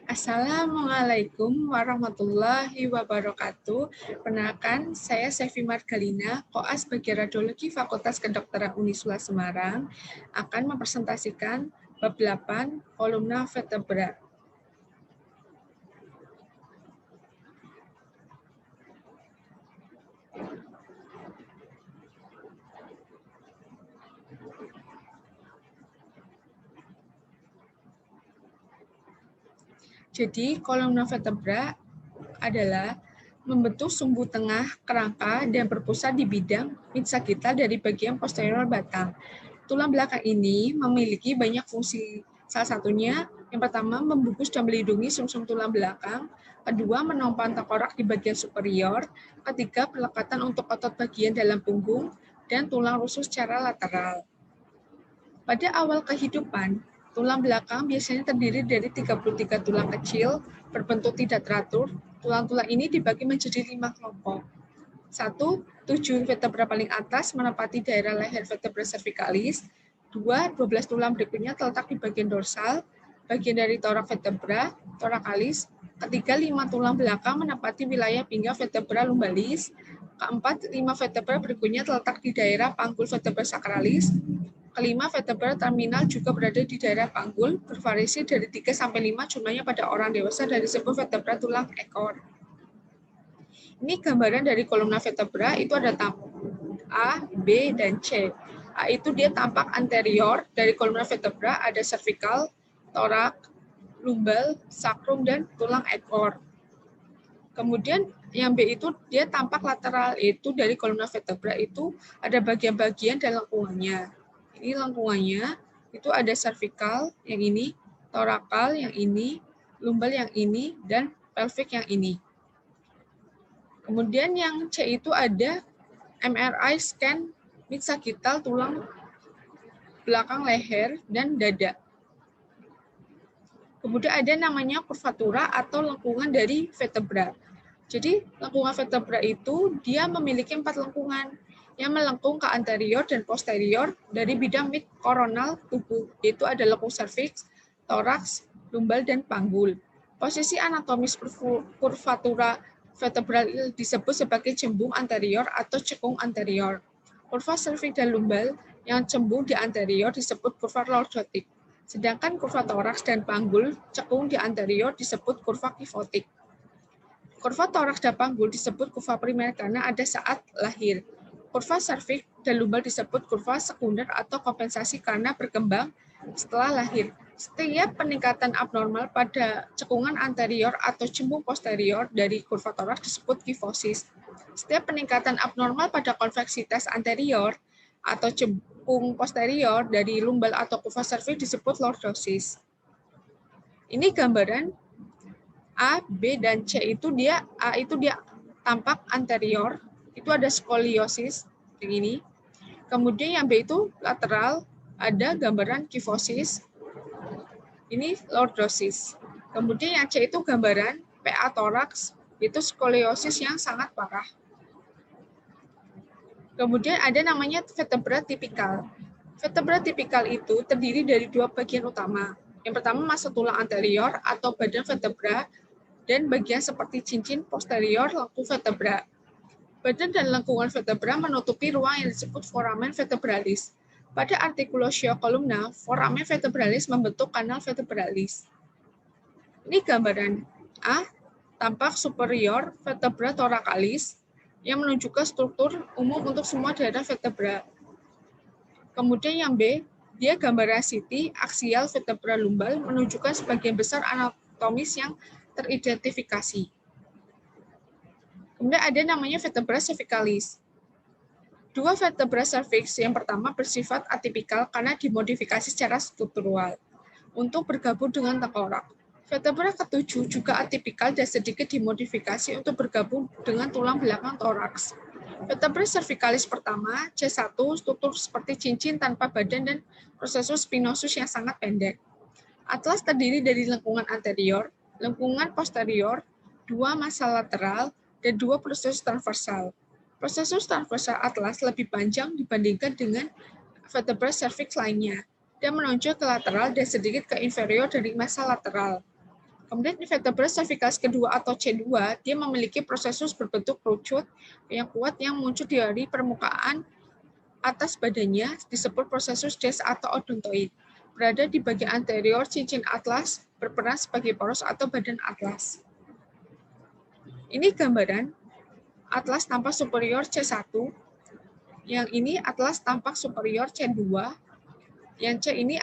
Assalamualaikum warahmatullahi wabarakatuh. Perkenalkan, saya Sevi Margalina, Koas Bagian Radiologi Fakultas Kedokteran Unisula Semarang, akan mempresentasikan bab 8 kolumna vertebra. Jadi, kolumna vertebra adalah membentuk sumbu tengah kerangka dan berpusat di bidang mid-sagittal dari bagian posterior batang. Tulang belakang ini memiliki banyak fungsi. Salah satunya, yang pertama, membungkus dan melindungi sumsum tulang belakang. Kedua, menopang tengkorak di bagian superior. Ketiga, pelekatan untuk otot bagian dalam punggung dan tulang rusuk secara lateral. Pada awal kehidupan, tulang belakang biasanya terdiri dari 33 tulang kecil berbentuk tidak teratur. Tulang-tulang ini dibagi menjadi 5 kelompok. 1. 7 vertebra paling atas menempati daerah leher vertebra cervicalis. 2. 12 tulang berikutnya terletak di bagian dorsal, bagian dari thorax vertebra, thoracalis. Ketiga, 5 tulang belakang menempati wilayah pinggang vertebra lumbalis. Keempat, 5 vertebra berikutnya terletak di daerah panggul vertebra sacralis. Kelima, vertebra terminal juga berada di daerah panggul, bervariasi dari 3 sampai 5 jumlahnya pada orang dewasa dan disebut vertebra tulang ekor. Ini gambaran dari kolumna vertebra, itu ada A, B, dan C. A itu dia tampak anterior dari kolumna vertebra, ada cervical, thorax, lumbal, sacrum, dan tulang ekor. Kemudian yang B itu dia tampak lateral, yaitu dari kolumna vertebra itu ada bagian-bagian dan lengkungannya. Ini lengkungannya, itu ada cervical yang ini, thoracal yang ini, lumbal yang ini, dan pelvic yang ini. Kemudian yang C itu ada MRI scan mid-sagittal tulang belakang leher dan dada. Kemudian ada namanya kurvatura atau lengkungan dari vertebra. Jadi lengkungan vertebra itu dia memiliki 4 lengkungan yang melengkung ke anterior dan posterior dari bidang mid-koronal tubuh, yaitu ada lengkung serviks, toraks, lumbal, dan panggul. Posisi anatomis kurvatura vertebral disebut sebagai cembung anterior atau cekung anterior. Kurva serviks dan lumbal yang cembung di anterior disebut kurva lordotik. Sedangkan kurva toraks dan panggul cekung di anterior disebut kurva kifotik. Kurva toraks dan panggul disebut kurva primer karena ada saat lahir. Kurva serviks dan lumbal disebut kurva sekunder atau kompensasi karena berkembang setelah lahir. Setiap peningkatan abnormal pada cekungan anterior atau cembung posterior dari kurva toraks disebut kifosis. Setiap peningkatan abnormal pada konveksitas anterior atau cembung posterior dari lumbal atau kurva serviks disebut lordosis. Ini gambaran A, B, dan C itu dia, A itu dia tampak anterior, itu ada skoliosis, yang ini. Kemudian yang B itu lateral, ada gambaran kifosis, ini lordosis. Kemudian yang C itu gambaran PA toraks, itu skoliosis yang sangat parah. Kemudian ada namanya vertebra tipikal. Vertebra tipikal itu terdiri dari 2 bagian utama. Yang pertama masa tulang anterior atau badan vertebra, dan bagian seperti cincin posterior lengkung vertebra. Badan dan lengkungan vertebra menutupi ruang yang disebut foramen vertebralis. Pada articulatio columna, foramen vertebralis membentuk kanal vertebralis. Ini gambaran A, tampak superior vertebra thoracalis yang menunjukkan struktur umum untuk semua daerah vertebra. Kemudian yang B, dia gambaran CT aksial vertebra lumbal menunjukkan sebagian besar anatomis yang teridentifikasi. Kemudian ada namanya vertebra cervicalis. 2 vertebra cervix yang pertama bersifat atipikal karena dimodifikasi secara struktural untuk bergabung dengan tengkorak. Vertebra ketujuh juga atipikal dan sedikit dimodifikasi untuk bergabung dengan tulang belakang toraks. Vertebra cervicalis pertama, C1, struktur seperti cincin tanpa badan dan prosesus spinosus yang sangat pendek. Atlas terdiri dari lengkungan anterior, lengkungan posterior, 2 massa lateral, dan 2 prosesus transversal. Prosesus transversal atlas lebih panjang dibandingkan dengan vertebra cervix lainnya, dan menonjol ke lateral dan sedikit ke inferior dari massa lateral. Kemudian vertebra cervicalis kedua atau C2, dia memiliki prosesus berbentuk kerucut yang kuat yang muncul dari permukaan atas badannya, disebut prosesus des atau odontoid. Berada di bagian anterior cincin atlas, berperan sebagai poros atau badan atlas. Ini gambaran atlas tampak superior C1, yang ini atlas tampak superior C2, yang C ini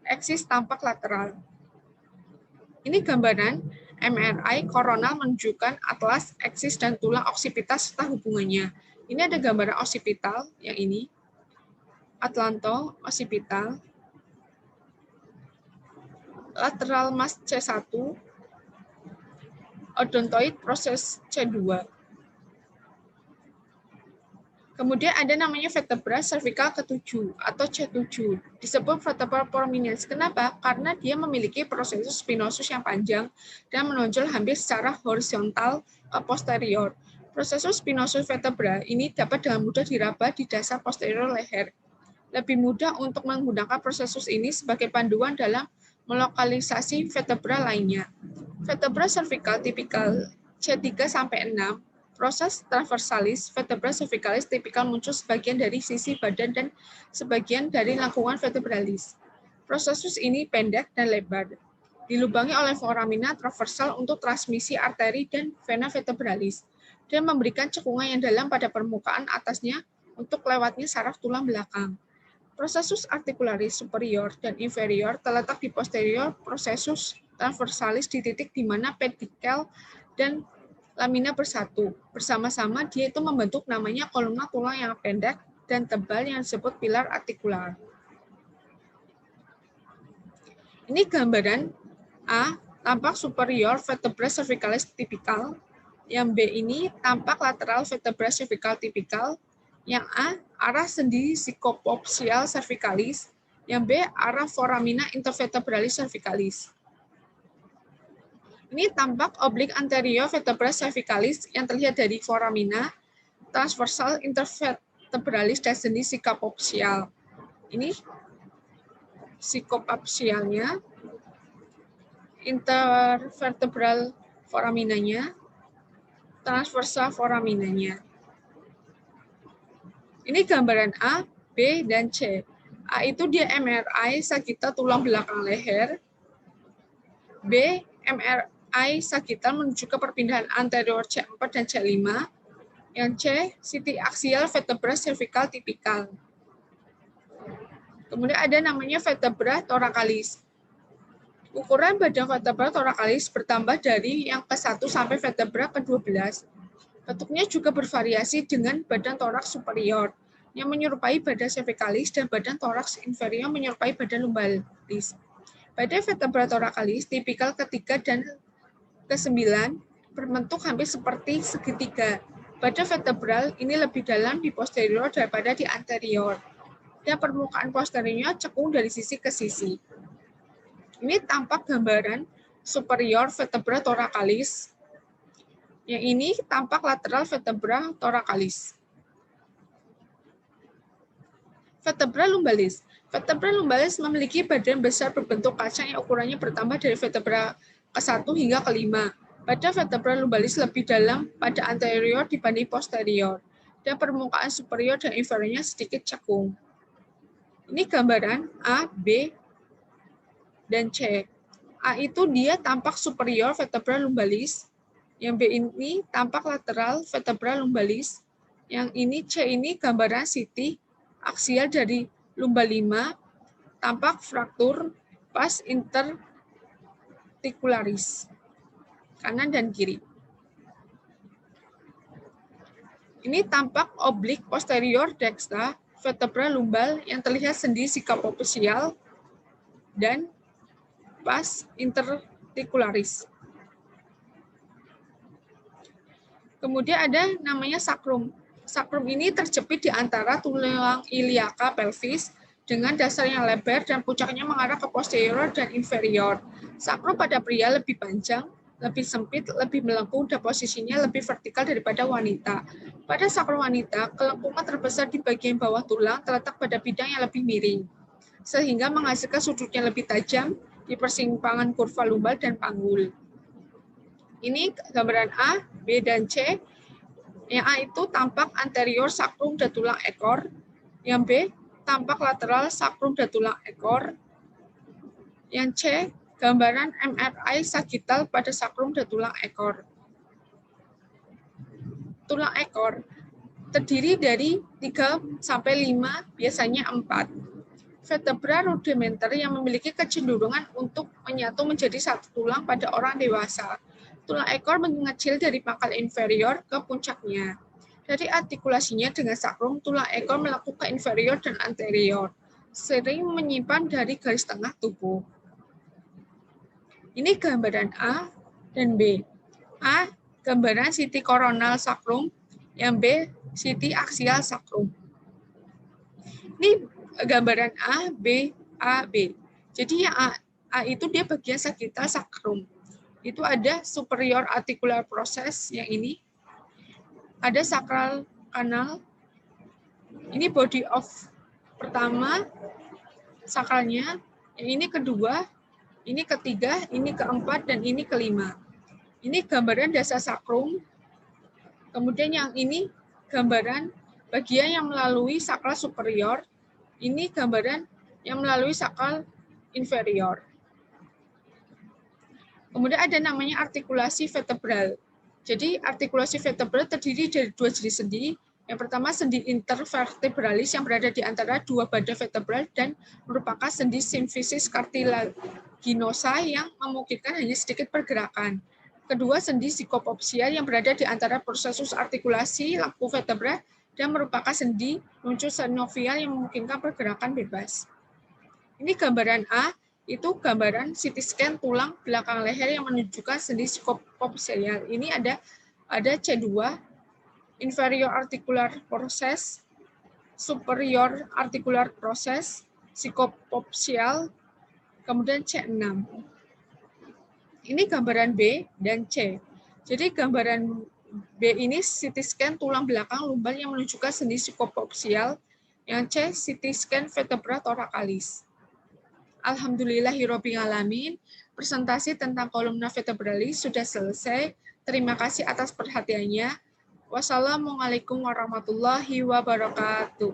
eksis tampak lateral. Ini gambaran MRI koronal menunjukkan atlas, eksis, dan tulang oksipital serta hubungannya. Ini ada gambaran oksipital, yang ini, atlanto, oksipital, lateral mass C1, odontoid proses C2. Kemudian ada namanya vertebra cervical ke-7 atau C7, disebut vertebral prominens. Kenapa? Karena dia memiliki prosesus spinosus yang panjang dan menonjol hampir secara horizontal ke posterior. Prosesus spinosus vertebra ini dapat dengan mudah diraba di dasar posterior leher. Lebih mudah untuk menggunakan prosesus ini sebagai panduan dalam melokalisasi vertebra lainnya. Vertebra cervical tipikal C3-6, proses transversalis vertebra cervicalis tipikal muncul sebagian dari sisi badan dan sebagian dari lengkungan vertebralis. Prosesus ini pendek dan lebar, dilubangi oleh foramina transversal untuk transmisi arteri dan vena vertebralis, dan memberikan cekungan yang dalam pada permukaan atasnya untuk lewatnya saraf tulang belakang. Prosesus articularis superior dan inferior terletak di posterior prosesus transversalis di titik di mana pedikel dan lamina bersatu. Bersama-sama dia itu membentuk namanya kolumna tulang yang pendek dan tebal yang disebut pilar artikular. Ini gambaran A, tampak superior vertebra cervicalis tipikal. Yang B ini tampak lateral vertebra cervical tipikal. Yang A, arah sendi psikopopsial cervicalis. Yang B, arah foramina intervertebralis cervicalis. Ini tampak oblik anterior vertebra cervicalis yang terlihat dari foramina, transversal intervertebralis dan sendi psikopopsial. Ini psikopopsialnya, intervertebral foraminanya, transversal foraminanya. Ini gambaran A, B, dan C. A itu dia MRI sagital tulang belakang leher. B, MRI sagital menuju ke perpindahan anterior C4 dan C5. Yang C, CT axial vertebra cervical tipikal. Kemudian ada namanya vertebra thoracalis. Ukuran badan vertebra thoracalis bertambah dari yang ke-1 sampai vertebra ke-12. Bentuknya juga bervariasi dengan badan toraks superior yang menyerupai badan cervicalis dan badan toraks inferior menyerupai badan lumbalis. Badan vertebra thoracalis tipikal ke-3 dan ke-9 berbentuk hampir seperti segitiga. Badan vertebral ini lebih dalam di posterior daripada di anterior. Dan permukaan posteriornya cekung dari sisi ke sisi. Ini tampak gambaran superior vertebra thoracalis. Yang ini tampak lateral vertebra thoracalis. Vertebra lumbalis. Vertebra lumbalis memiliki badan besar berbentuk kacang yang ukurannya bertambah dari vertebra ke-1 hingga ke-5. Badan vertebra lumbalis lebih dalam pada anterior dibanding posterior, dan permukaan superior dan inferiornya sedikit cekung. Ini gambaran A, B, dan C. A itu dia tampak superior vertebra lumbalis, yang B ini tampak lateral vertebra lumbalis, yang ini C ini gambaran CT aksial dari lumba 5, tampak fraktur pas interarticularis, kanan dan kiri. Ini tampak oblik posterior dextra vertebra lumbal yang terlihat sendi psikopopsial dan pas interarticularis. Kemudian ada namanya sakrum. Sakrum ini terjepit di antara tulang iliaka pelvis dengan dasar yang lebar dan puncaknya mengarah ke posterior dan inferior. Sakrum pada pria lebih panjang, lebih sempit, lebih melengkung, dan posisinya lebih vertikal daripada wanita. Pada sakrum wanita, kelengkungan terbesar di bagian bawah tulang terletak pada bidang yang lebih miring, sehingga menghasilkan sudut yang lebih tajam di persimpangan kurva lumbal dan panggul. Ini gambaran A, B, dan C. Yang A itu tampak anterior sakrum dan tulang ekor. Yang B, tampak lateral sakrum dan tulang ekor. Yang C, gambaran MRI sagital pada sakrum dan tulang ekor. Tulang ekor terdiri dari 3 sampai 5, biasanya 4. Vertebra rudimenter yang memiliki kecenderungan untuk menyatu menjadi satu tulang pada orang dewasa. Tulang ekor mengecil dari pangkal inferior ke puncaknya. Dari artikulasinya dengan sakrum, tulang ekor melakukan ke inferior dan anterior, sering menyimpan dari garis tengah tubuh. Ini gambaran A dan B. A, gambaran siti koronal sakrum, yang B, siti aksial sakrum. Ini gambaran A, B, A, B. Jadi yang A itu dia bagian sagital sakrum. Itu ada superior articular process yang ini. Ada sacral canal. Ini body of pertama, sakralnya. Yang ini kedua, ini ketiga, ini keempat, dan ini kelima. Ini gambaran dasar sakrum. Kemudian yang ini gambaran bagian yang melalui sakral superior. Ini gambaran yang melalui sakral inferior. Kemudian ada namanya artikulasi vertebral. Jadi artikulasi vertebral terdiri dari 2 jenis sendi. Yang pertama sendi intervertebralis yang berada di antara 2 badan vertebral dan merupakan sendi simfisis cartilaginosa yang memungkinkan hanya sedikit pergerakan. Kedua, sendi psikopopsial yang berada di antara prosesus artikulasi lampu vertebra dan merupakan sendi nuncus synovial yang memungkinkan pergerakan bebas. Ini gambaran A, itu gambaran CT scan tulang belakang leher yang menunjukkan sendi psikopopsial. Ini ada C2, inferior articular process, superior articular process, psikopopsial, kemudian C6. Ini gambaran B dan C. Jadi gambaran B ini CT scan tulang belakang lumbal yang menunjukkan sendi psikopopsial, yang C CT scan vertebra thoracalis. Alhamdulillahirobbilalamin, presentasi tentang kolumna vertebralis sudah selesai. Terima kasih atas perhatiannya. Wassalamualaikum warahmatullahi wabarakatuh.